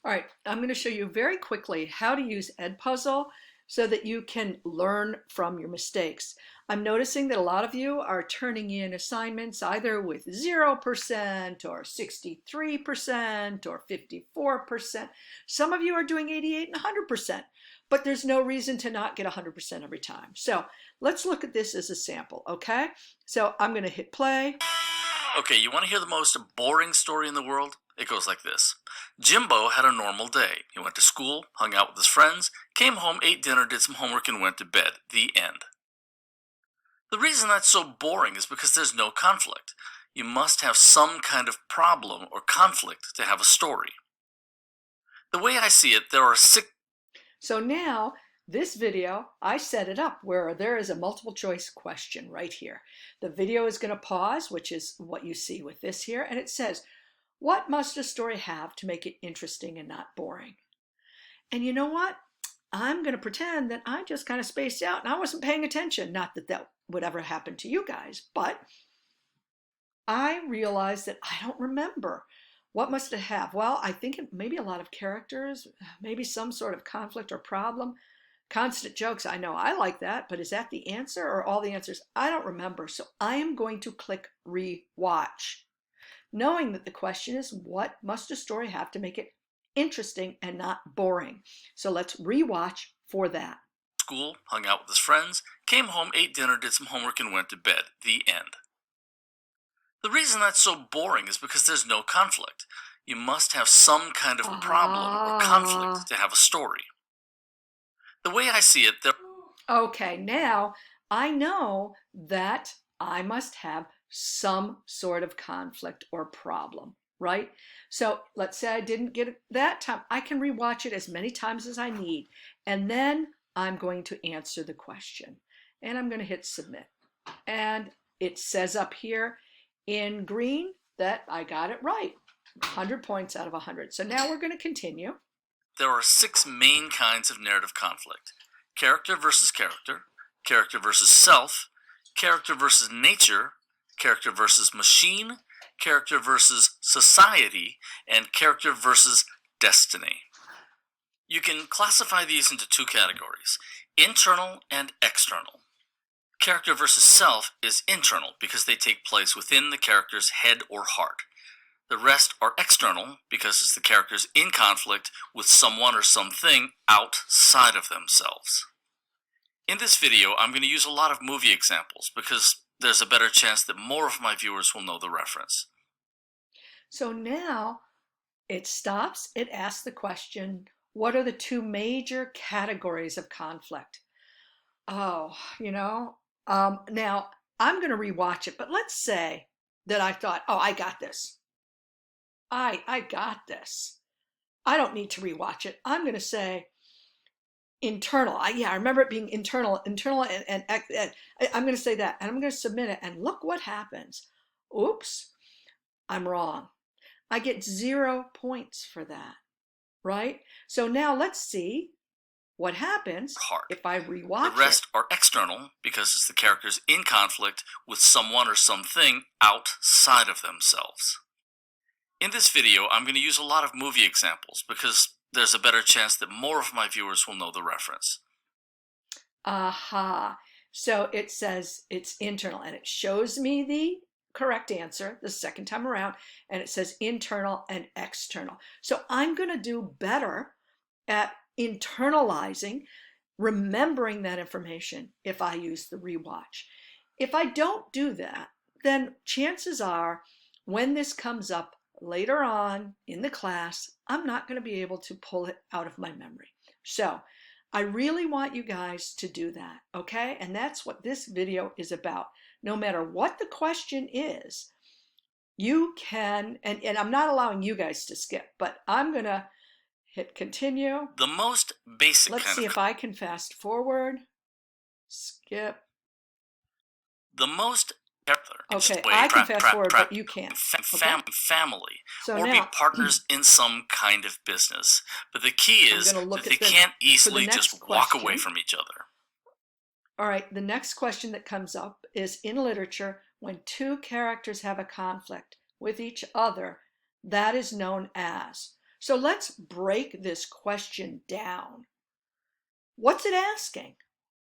All right, I'm going to show you very quickly how to use EdPuzzle so that you can learn from your mistakes. I'm noticing that a lot of you are turning in assignments either with 0% or 63% or 54%. Some of you are doing 88 and 100%, but there's no reason to not get 100% every time. So let's look at this as a sample, okay? So I'm going to hit play. Okay, you want to hear the most boring story in the world? It goes like this. Jimbo had a normal day. He went to school, hung out with his friends, came home, ate dinner, did some homework, and went to bed. The end. The reason that's so boring is because there's no conflict. You must have some kind of problem or conflict to have a story. The way I see it, there are six... So now, this video, I set it up where there is a multiple choice question right here. The video is going to pause, which is what you see with this here, and it says, what must a story have to make it interesting and not boring? And you know what? I'm going to pretend that I just kind of spaced out and I wasn't paying attention. Not that that would ever happen to you guys, but I realized that I don't remember. What must it have? Well, I think maybe a lot of characters, maybe some sort of conflict or problem. Constant jokes, I know I like that, but is that the answer or all the answers? I don't remember. So I am going to click rewatch, knowing that the question is, what must a story have to make it interesting and not boring? So let's rewatch for that. School, hung out with his friends, came home, ate dinner, did some homework, and went to bed. The end. The reason that's so boring is because there's no conflict. You must have some kind of problem or conflict to have a story. The way I see it, there... Okay, now I know that I must have some sort of conflict or problem, right? So let's say I didn't get it that time. I can rewatch it as many times as I need, and then I'm going to answer the question. And I'm going to hit submit. And it says up here in green that I got it right. 100 points out of 100. So now we're going to continue. There are 6 main kinds of narrative conflict. Character versus character, character versus self, character versus nature, character versus machine, character versus society, and character versus destiny. You can classify these into 2 categories, internal and external. Character versus self is internal because they take place within the character's head or heart. The rest are external because it's the characters in conflict with someone or something outside of themselves. In this video, I'm going to use a lot of movie examples because there's a better chance that more of my viewers will know the reference. So now it stops, it asks the question, what are the 2 major categories of conflict? Oh, now I'm going to rewatch it, but let's say that I thought, oh, I got this. I got this. I don't need to rewatch it. I'm going to say internal. I remember it being internal, and I'm going to say that, and I'm going to submit it, and look what happens. Oops, I'm wrong. I get 0 points for that, right? So now let's see what happens if I rewatch it. The rest are external because it's the characters in conflict with someone or something outside of themselves. In this video, I'm going to use a lot of movie examples because there's a better chance that more of my viewers will know the reference. Aha. So it says it's internal, and it shows me the correct answer the second time around, and it says internal and external. So I'm going to do better at internalizing, remembering that information if I use the rewatch. If I don't do that, then chances are when this comes up later on in the class, I'm not going to be able to pull it out of my memory. So I really want you guys to do that, okay? And that's what this video is about. No matter what the question is, you can, and I'm not allowing you guys to skip, but I'm going to hit continue. The most basic Let's see if I can fast forward. Skip. The most okay, I can fast forward, but you can't. Family, so or now, be partners in some kind of business. But the key is that they can't easily just walk away from each other. All right, the next question that comes up is, in literature, when 2 characters have a conflict with each other, that is known as. So let's break this question down. What's it asking?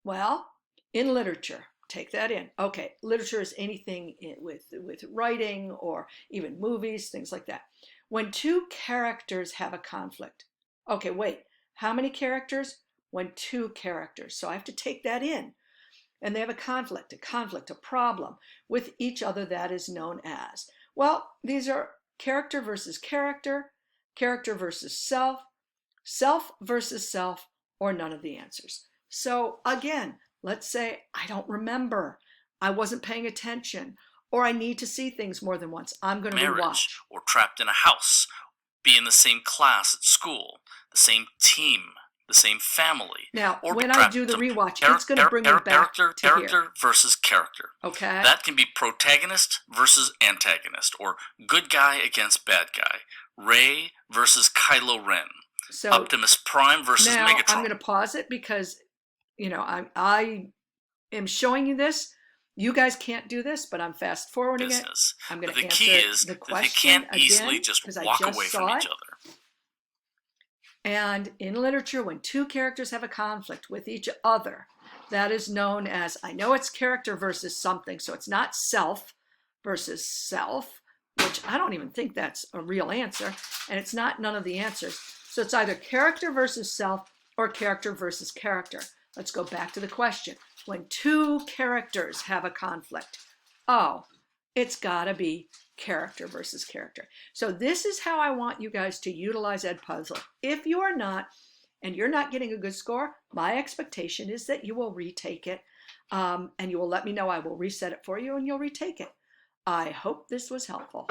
Well, in literature, take that in. Okay, literature is anything with writing or even movies, things like that. When two characters have a conflict. Okay, wait, how many characters? When two characters. So I have to take that in. And they have a conflict, a problem with each other that is known as. Well, these are character versus character, character versus self, self versus self, or none of the answers. So again, let's say I don't remember, I wasn't paying attention, or I need to see things more than once. I'm going to rewatch. Or trapped in a house, be in the same class at school, the same team, the same family. Now, when I do the rewatch, it's going to bring me back to character versus character. Okay. That can be protagonist versus antagonist, or good guy against bad guy. Rey versus Kylo Ren. So Optimus Prime versus now Megatron. I'm going to pause it because, you know, I am showing you this. You guys can't do this, but I'm fast forwarding it. I'm going to answer key is the that they question can't again, easily just walk away from each other. And in literature, when two characters have a conflict with each other, that is known as, I know it's character versus something, so it's not self versus self, which I don't even think that's a real answer, and it's not none of the answers. So it's either character versus self or character versus character. Let's go back to the question. When two characters have a conflict, oh, it's got to be character versus character. So this is how I want you guys to utilize EdPuzzle. If you are not, and you're not getting a good score, my expectation is that you will retake it, and you will let me know. I will reset it for you, and you'll retake it. I hope this was helpful.